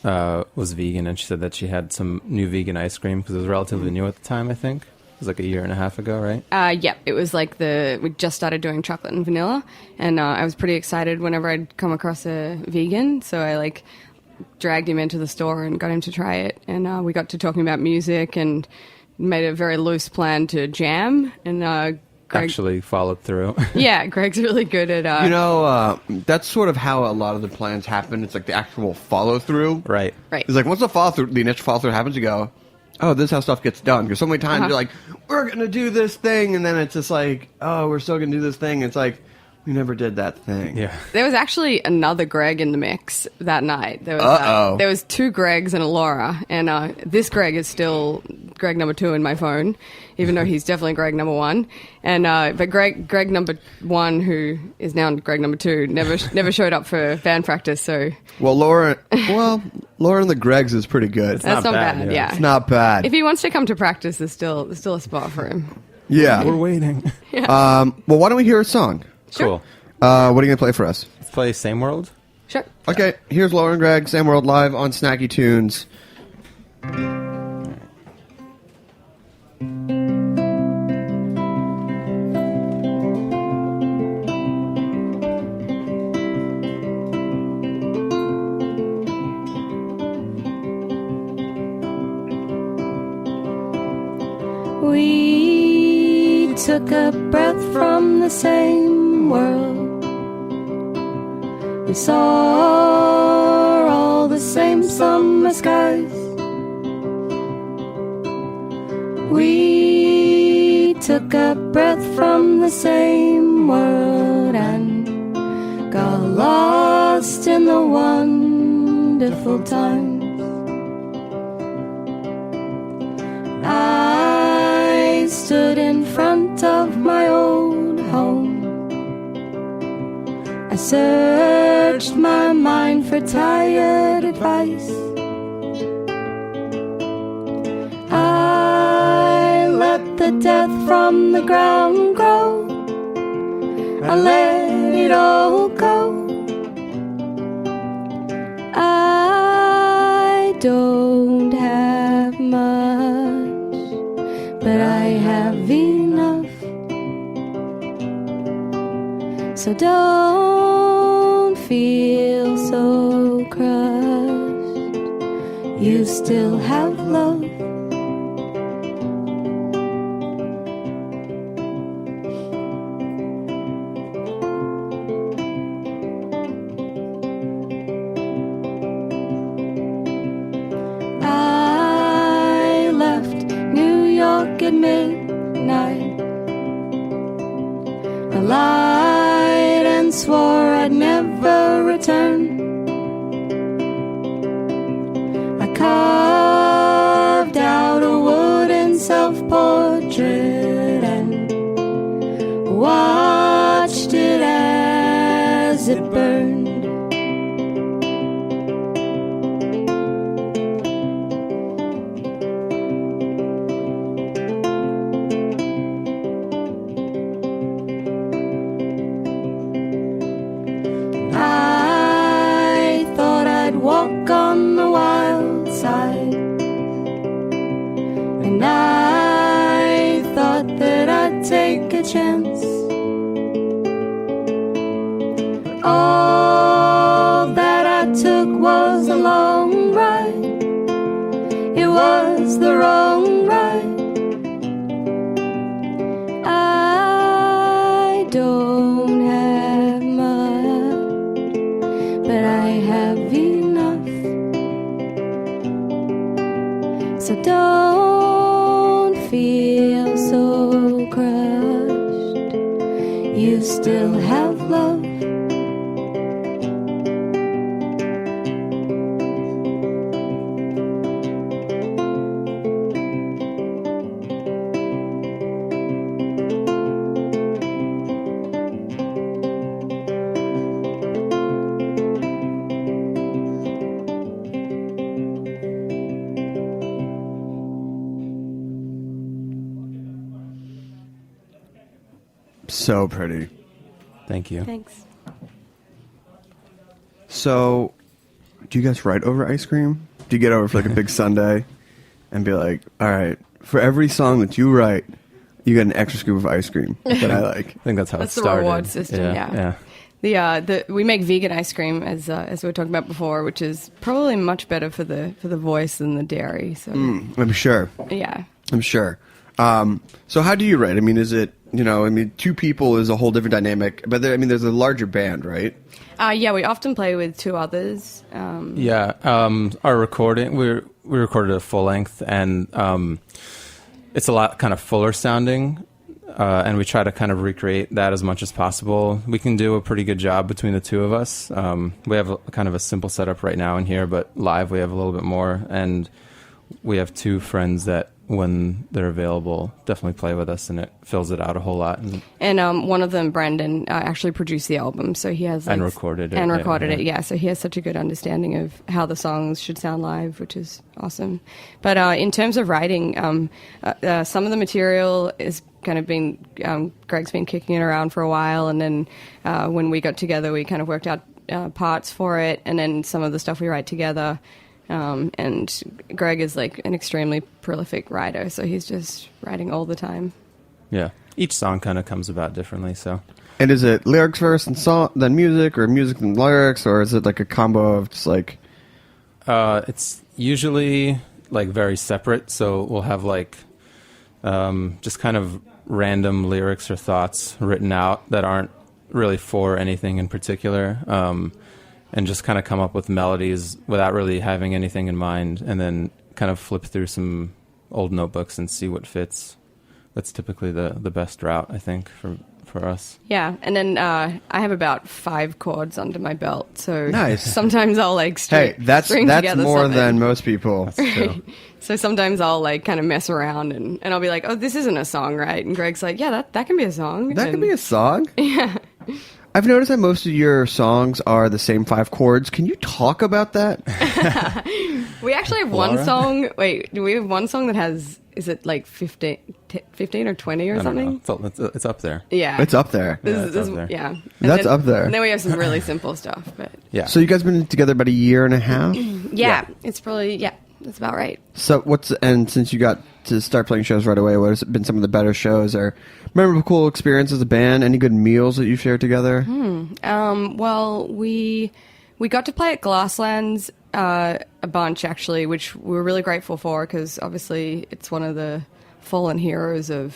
I was vegan, and she said that she had some new vegan ice cream because it was relatively new at the time, I think. It was a year and a half ago, right?
Yeah, it was we just started doing chocolate and vanilla, and I was pretty excited whenever I'd come across a vegan, so I dragged him into the store and got him to try it, and we got to talking about music and made a very loose plan to jam, and Greg
actually followed through.
Yeah, Greg's really good at...
that's sort of how a lot of the plans happen. It's the actual follow-through.
Right.
Right.
It's once the initial follow-through happens, you go, oh, this is how stuff gets done. Because so many times you're we're going to do this thing, and then it's just oh, we're still going to do this thing. It's we never did that thing.
Yeah.
There was actually another Greg in the mix that night. There was 2 Gregs and a Laura, and this Greg is still Greg number 2 in my phone, even though he's definitely Greg number 1. And but Greg number 1, who is now Greg number 2, never showed up for band practice. So
Laura and the Gregs is pretty good.
That's not bad. Yeah,
it's not bad.
If he wants to come to practice, there's still a spot for him.
Yeah,
we're waiting.
Yeah.
Well, why don't we hear a song?
Sure.
Cool. What are you going to play for us?
Let's play Same World.
Sure.
Okay, here's Laura and Greg, Same World, live on Snacky Tunes.
We took a breath from the same world. We saw all the same summer skies. We took a breath from the same world and got lost in the wonderful times. I searched my mind for tired advice. I let the death from the ground grow. I let it all go. I don't have much, but I have enough. So don't feel so crushed. You still have love. I left New York at midnight. I lied and swore I'd never return. I carved out a wooden self-portrait and watched it as it burned. I thought I'd walk on the wild side, and I thought that I'd take a chance. All that I took was a long ride. It was the wrong ride. I don't have much, but I have enough. So don't feel so crushed. You still have love.
So pretty.
Thank you.
Thanks.
So, do you guys write over ice cream? Do you get over for like a big Sunday and be like, all right, for every song that you write, you get an extra scoop of ice cream that I like?
I think that's how
That's
it
the
started.
reward system, yeah. We make vegan ice cream as we were talking about before, which is probably much better for the voice than the dairy. So
I'm sure.
yeah.
I'm sure. So how do you write? I mean, is it, two people is a whole different dynamic, but there's a larger band, right?
Yeah, we often play with two others.
Our recording, we recorded a full length, and it's a lot kind of fuller sounding, and we try to kind of recreate that as much as possible. We can do a pretty good job between the two of us. We have kind of a simple setup right now in here, but live we have a little bit more, and we have two friends that, when they're available, definitely play with us, and it fills it out a whole lot.
And one of them, Brandon, actually produced the album, so he has
and recorded it.
Yeah, so he has such a good understanding of how the songs should sound live, which is awesome. But in terms of writing, some of the material is kind of been Greg's been kicking it around for a while, and then when we got together, we kind of worked out parts for it, and then some of the stuff we write together. And Greg is like an extremely prolific writer, so he's just writing all the time.
Yeah, each song kind of comes about differently. So,
and is it lyrics first and song then music, or music and lyrics, or is it like a combo of just like?
It's usually like very separate. So we'll have like just kind of random lyrics or thoughts written out that aren't really for anything in particular. And just kind of come up with melodies without really having anything in mind, and then kind of flip through some old notebooks and see what fits. That's typically the best route, I think, for us.
Yeah, and then I have about 5 chords under my belt, so
nice.
Sometimes I'll like string
that's
together
more
something.
Than most people.
That's true.
So sometimes I'll like kind of mess around and I'll be like, oh, this isn't a song, right? And Greg's like, yeah, that can be a song.
That can be a song?
Yeah.
I've noticed that most of your songs are the same 5 chords. Can you talk about that?
We actually have one song. Wait, do we have one song that has, is it like 15 or 20 or something?
It's up there.
Yeah.
It's up there.
It's up there.
Yeah.
That's up there.
And then we have some really simple stuff. But
Yeah.
So you guys been together about a year and a half?
yeah, it's probably, that's about right.
So and since you got to start playing shows right away, what has been some of the better shows or memorable cool experiences as a band? Any good meals that you shared together?
Well, we got to play at Glasslands a bunch, actually, which we were really grateful for because obviously it's one of the fallen heroes of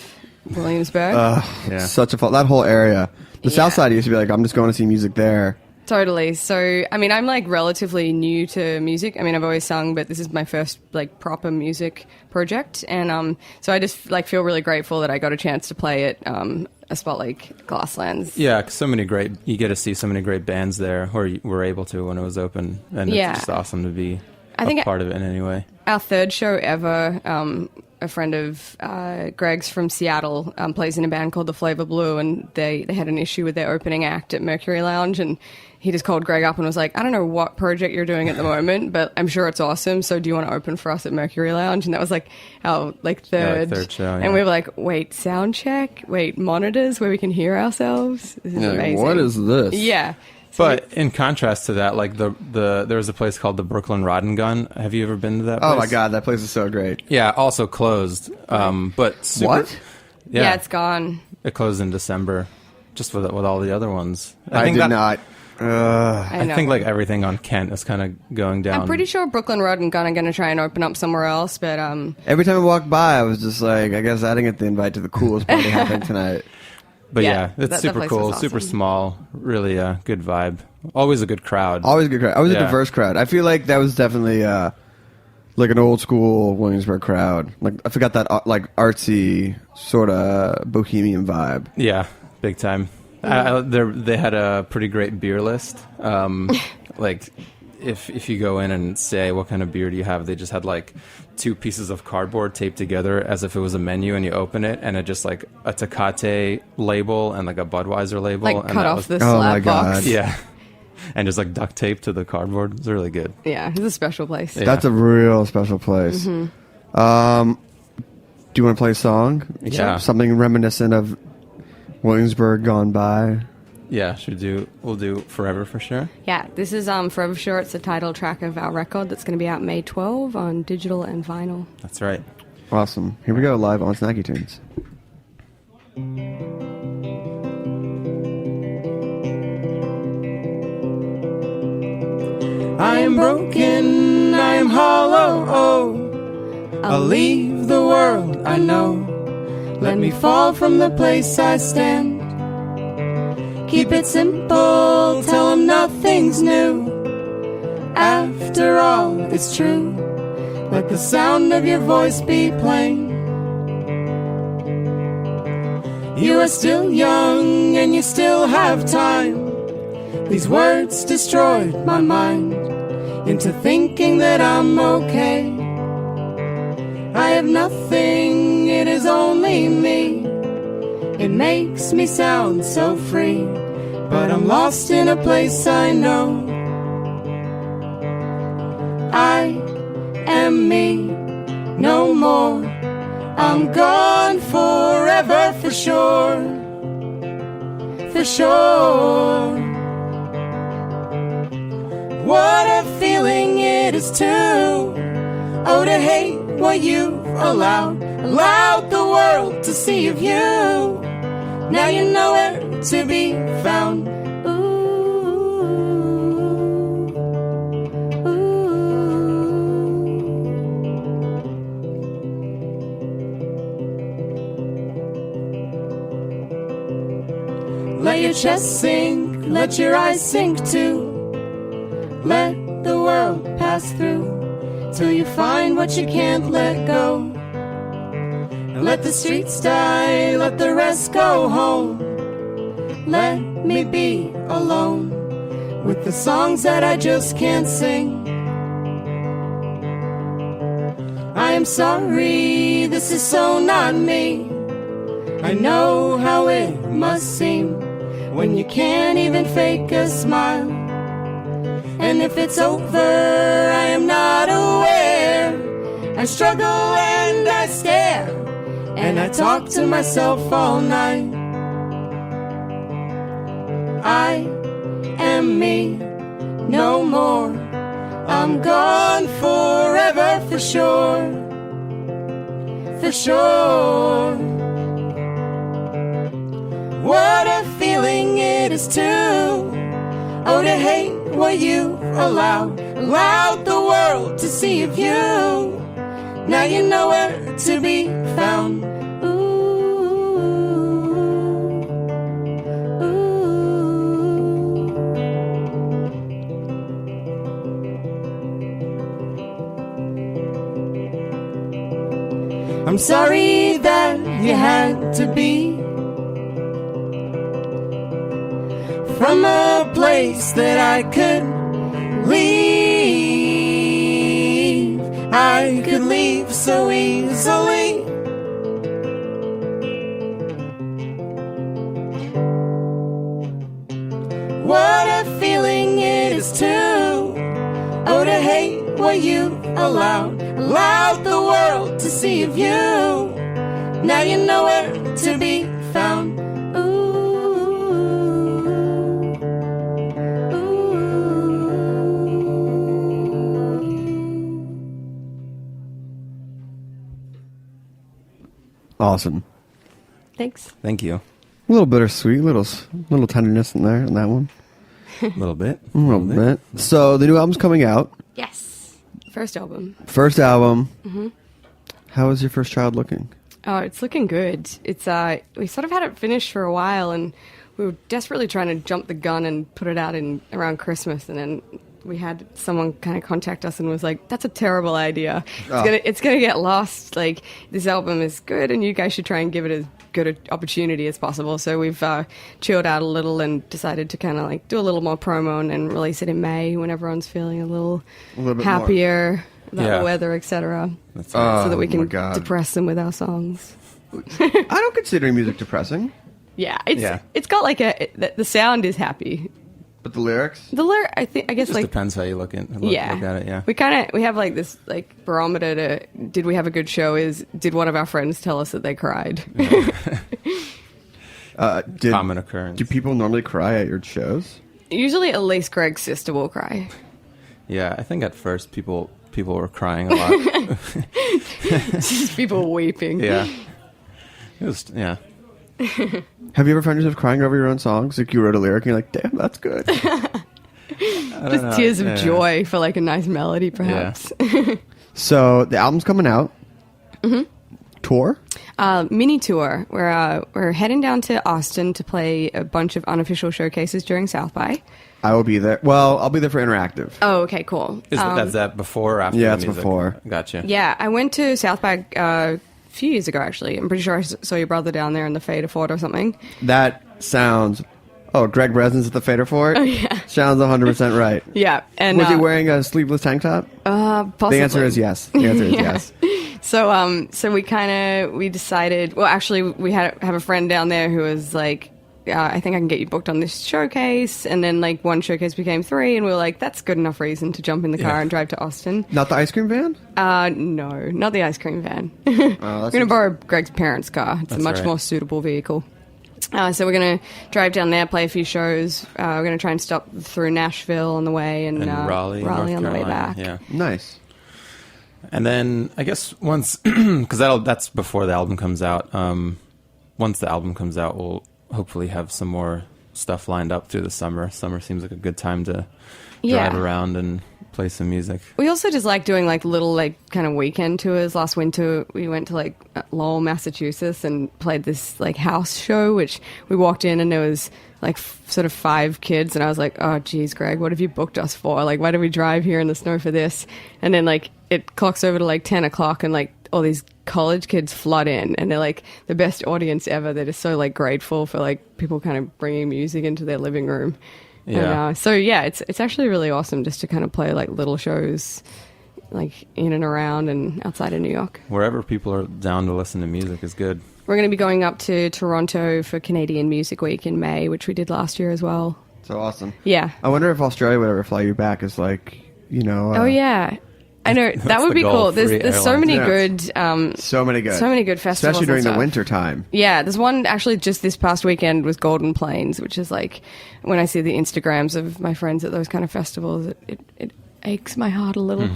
Williamsburg.
Such a that whole area. The South Side used to be like, I'm just going to see music there.
Totally. So, I mean, I'm like relatively new to music. I mean, I've always sung, but this is my first like proper music project. And so I just like feel really grateful that I got a chance to play at a spot like Glasslands.
Yeah, 'cause you get to see so many great bands there, or you were able to when it was open. And it's just awesome to be part of it in any way.
Our third show ever, a friend of Greg's from Seattle plays in a band called The Flavor Blue, and they had an issue with their opening act at Mercury Lounge, and he just called Greg up and was like, I don't know what project you're doing at the moment, but I'm sure it's awesome, so do you want to open for us at Mercury Lounge? And that was like our third
show,
and we were like, wait, sound check? Wait, monitors where we can hear ourselves? This is amazing.
What is this?
Yeah.
But in contrast to that, like there was a place called the Brooklyn Rod and Gun. Have you ever been to that place?
Oh my God, that place is so great.
Yeah, also closed. But super,
What?
Yeah, it's gone.
It closed in December, just with all the other ones.
I did not.
I think like everything on Kent is kind of going down.
I'm pretty sure Brooklyn Road and Gun are going to try and open up somewhere else, but
every time I walked by, I was just like, I guess I didn't get the invite to the coolest party happening tonight.
But
Yeah,
it's
that
super
place
cool,
was awesome.
super small, really good vibe. Always a good crowd.
Always a good crowd. Always a
Yeah.
diverse crowd. I feel like that was definitely like an old school Williamsburg crowd. Like I forgot that like artsy sort of bohemian vibe.
Yeah, big time. They had a pretty great beer list. Like if you go in and say what kind of beer do you have, they just had like 2 pieces of cardboard taped together as if it was a menu, and you open it and it just like a Tecate label and like a Budweiser label,
like
and
cut
that
off
was,
the
Oh my
slab box.
God.
yeah, and just like duct tape to the cardboard. It's really good.
Yeah, it's a special place.
Yeah.
That's a real special place. Do you want to play a song?
Yeah.
Something reminiscent of Williamsburg gone by.
Yeah, we'll do Forever for sure.
Yeah, this is Forever Sure. It's the title track of our record that's going to be out May 12 on digital and vinyl.
That's right.
Awesome. Here we go, live on Snacky Tunes.
I am broken, I am hollow, oh, I'll leave the world, I know. Let me fall from the place I stand. Keep it simple, tell them nothing's new. After all, it's true. Let the sound of your voice be plain. You are still young and you still have time. These words destroyed my mind into thinking that I'm okay. I have nothing, it is only me. It makes me sound so free, but I'm lost in a place I know. I am me, no more. I'm gone forever for sure, for sure. What a feeling it is to, oh, to hate what you've allowed the world to see of you. Now you know where to be found. Let your chest sink, let your eyes sink too. Let the world pass through till you find what you can't let go. And let the streets die, let the rest go home. Let me be alone with the songs that I just can't sing. I am sorry, this is so not me. I know how it must seem
when you can't even fake a smile. And if it's over, I am not aware. I struggle and I stare, and I talk to myself all night. I am me, no more. I'm gone forever for sure. For sure. What a feeling it is to, oh, to hate what you allowed the world to see of you. Now you know where to be found. I'm sorry that you had to be from a place that I could leave. I could leave so easily. What a feeling it is to, oh, to hate what you allowed the world to see of you. Now you know where to be found.
Awesome.
Thanks.
Thank you.
A little bittersweet, little tenderness in there in that one.
A little bit.
A little bit. So the new album's coming out.
Yes. First album.
First album. Mm-hmm. How is your first child looking?
Oh, it's looking good. It's we sort of had it finished for a while, and we were desperately trying to jump the gun and put it out in around Christmas, and then we had someone kind of contact us and was like, "That's a terrible idea. It's gonna get lost. Like, this album is good, and you guys should try and give it as good an opportunity as possible." So we've chilled out a little and decided to kind of like do a little more promo and release it in May when everyone's feling a little bit happier about the weather, etc. So that we can depress them with our songs.
I don't consider music depressing.
Yeah, it's got like the sound is happy.
But the lyrics?
I guess
it just depends how you look at it. Yeah.
We have like this like barometer to, did we have a good show, did one of our friends tell us that they cried?
Common occurrence.
Do people normally cry at your shows?
Usually at least Greg's sister will cry.
Yeah, I think at first people were crying a lot.
Just people weeping.
Yeah. It was, yeah.
Have you ever found yourself crying over your own songs? Like you wrote a lyric and you're like, damn, that's good.
Just tears of joy for like a nice melody, perhaps.
Yeah. So the album's coming out.
Mm-hmm.
Tour?
Mini tour. We're heading down to Austin to play a bunch of unofficial showcases during South by.
I will be there. Well, I'll be there for Interactive.
Oh, okay, cool.
That's that before or after?
Yeah,
the
it's
music?
before.
Gotcha.
Yeah, I went to South by a few years ago, actually. I'm pretty sure I saw your brother down there in the Fader Fort or something.
That sounds... Oh, Greg Breslins at the Fader Fort?
Oh, yeah.
Sounds 100% right.
Yeah. And
was he wearing a sleeveless tank top?
Possibly.
The answer is yes. The answer is yes.
So we decided, well, actually, we have a friend down there who was like, I think I can get you booked on this showcase. And then like one showcase became 3, and we were like, that's good enough reason to jump in the car and drive to Austin.
Not the ice cream van?
No, not the ice cream van. We're going to borrow Greg's parents' car. It's a much more suitable vehicle. So we're going to drive down there, play a few shows. We're going to try and stop through Nashville on the way and
Raleigh
on the way
Carolina.
back.
Yeah.
Nice.
And then I guess once, because that's before the album comes out. Once the album comes out, we'll hopefully have some more stuff lined up through the summer. Summer seems like a good time to drive around and play some music.
We also just like doing like little like kind of weekend tours. Last winter we went to like Lowell, Massachusetts and played this like house show, which we walked in and there was like sort of 5 kids, and I was like, oh geez, Greg, what have you booked us for? Like, why did we drive here in the snow for this? And then like it clocks over to like 10 o'clock and like all these college kids flood in, and they're like the best audience ever. They're just so like grateful for like people kind of bringing music into their living room.
Yeah.
And, it's actually really awesome just to kind of play like little shows like in and around and outside of New York.
Wherever people are down to listen to music is good.
We're going to be going up to Toronto for Canadian Music Week in May, which we did last year as well.
So awesome.
Yeah.
I wonder if Australia would ever fly you back as like,
oh yeah. I know that would
the
be
goal,
cool. There's
free
so
airlines.
many
Yeah.
good
so many good
festivals,
especially during
and
the
stuff.
winter time.
Yeah, there's one actually just this past weekend was Golden Plains, which is like when I see the Instagrams of my friends at those kind of festivals, it aches my heart a little.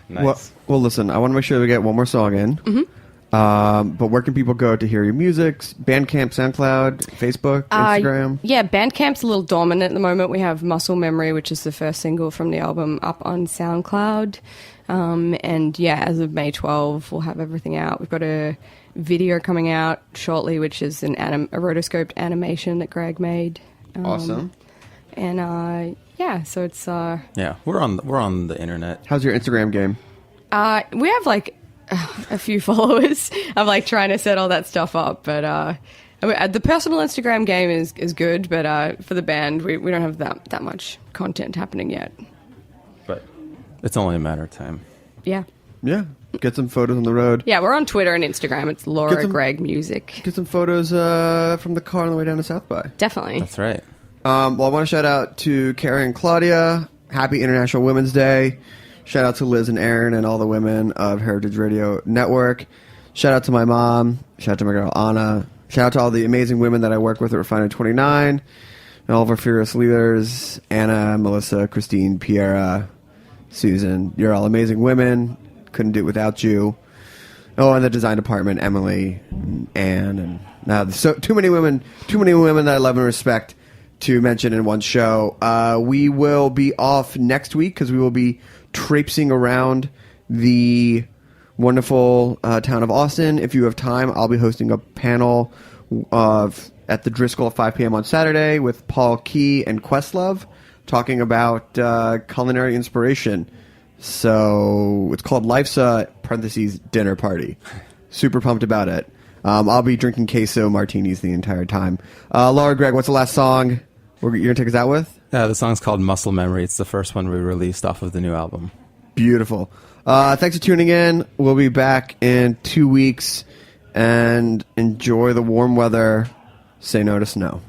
Nice.
Well, listen, I want to make sure that we get one more song in. But where can people go to hear your music? Bandcamp, SoundCloud, Facebook, Instagram?
Yeah, Bandcamp's a little dormant at the moment. We have Muscle Memory, which is the first single from the album, up on SoundCloud. And yeah, as of May 12, we'll have everything out. We've got a video coming out shortly, which is a rotoscoped animation that Greg made.
Awesome.
And yeah, so it's
Yeah, we're on the internet.
How's your Instagram game?
we have like a few followers. I'm like trying to set all that stuff up, but the personal Instagram game is good, but for the band, we don't have that much content happening yet.
But it's only a matter of time.
Yeah.
Yeah. Get some photos on the road.
Yeah, we're on Twitter and Instagram. It's Laura
Get some-
Gregg Music.
Get some photos from the car on the way down to South by.
Definitely.
That's right.
Well, I want to shout out to Kerry and Claudia. Happy International Women's Day. Shout out to Liz and Aaron and all the women of Heritage Radio Network. Shout out to my mom. Shout out to my girl Anna. Shout out to all the amazing women that I work with at Refinery 29. And all of our fearless leaders. Anna, Melissa, Christine, Piera, Susan. You're all amazing women. Couldn't do it without you. Oh, and the design department, Emily, and Anne, and there's so too many women that I love and respect to mention in one show. We will be off next week because we will be traipsing around the wonderful town of Austin. If you have time, I'll be hosting a panel at the Driscoll at 5 p.m. on Saturday with Paul Key and Questlove talking about culinary inspiration. So it's called Life's parentheses dinner party. Super pumped about it. I'll be drinking queso martinis the entire time. Laura, Greg, what's the last song you're going to take us out with?
The song's called Muscle Memory. It's the first one we released off of the new album.
Beautiful. Thanks for tuning in. We'll be back in 2 weeks. And enjoy the warm weather. Say no to snow.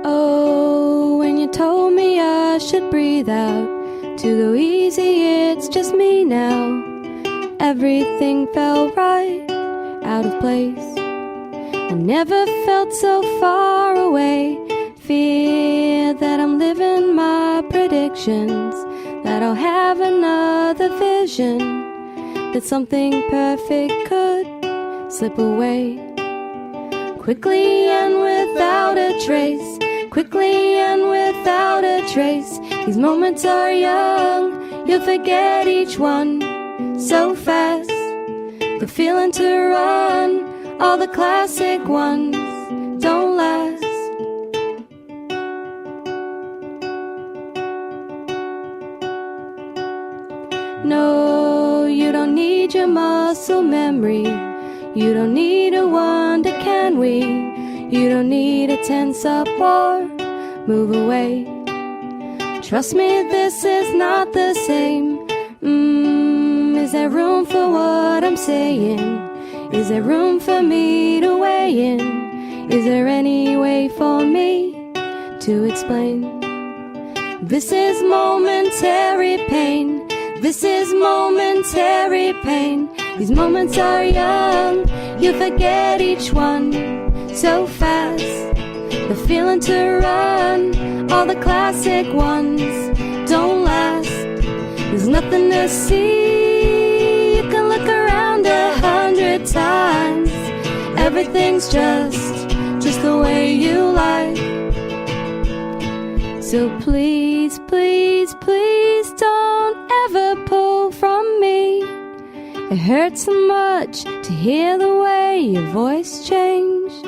Oh, when you told me I should breathe out to go easy, it's just me now. Everything felt right, out of place. I never felt so far away. Fear that I'm living my predictions, that I'll have another vision, that something perfect could slip away. Quickly and without a trace, quickly and without a trace. These moments are young, you'll forget each one so fast. The feeling to run, all the classic ones don't last. No, you don't need your muscle memory. You don't need a wonder, can we? You don't need a tense up or move away. Trust me, this is not the same. Is there room for what I'm saying? Is there room for me to weigh in? Is there any way for me to explain? This is momentary pain. This is momentary pain. These moments are young, you forget each one so fast. The feeling to run, all the classic ones don't last. There's nothing to see, you can look around 100 times. Everything's just the way you like. So please, please, please don't ever pull from me. It hurts so much to hear the way your voice changed.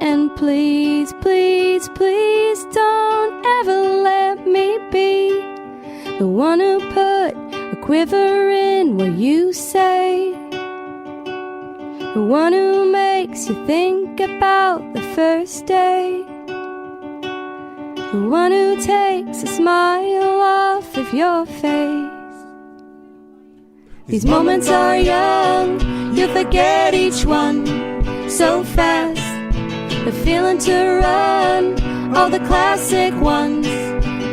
And please, please, please don't ever let me be the one who put a quiver in what you say, the one who makes you think about the first day.
the one who takes a smile off of your face. These moments are young, you'll forget each one so fast. The feeling to run, all the classic ones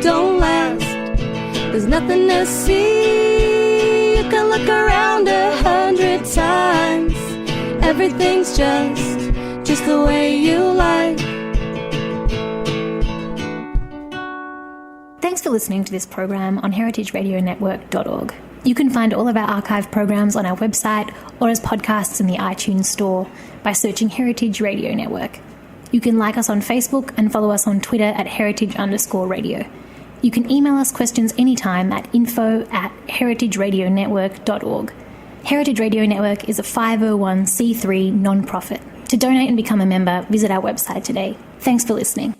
don't last. There's nothing to see, you can look around 100 times. Everything's just the way you like.
Thanks for listening to this program on heritageradionetwork.org. You can find all of our archive programs on our website or as podcasts in the iTunes store by searching Heritage Radio Network. You can like us on Facebook and follow us on Twitter at heritage_radio. You can email us questions anytime at info@heritageradionetwork.org. Heritage Radio Network is a 501c3 non-profit. To donate and become a member, visit our website today. Thanks for listening.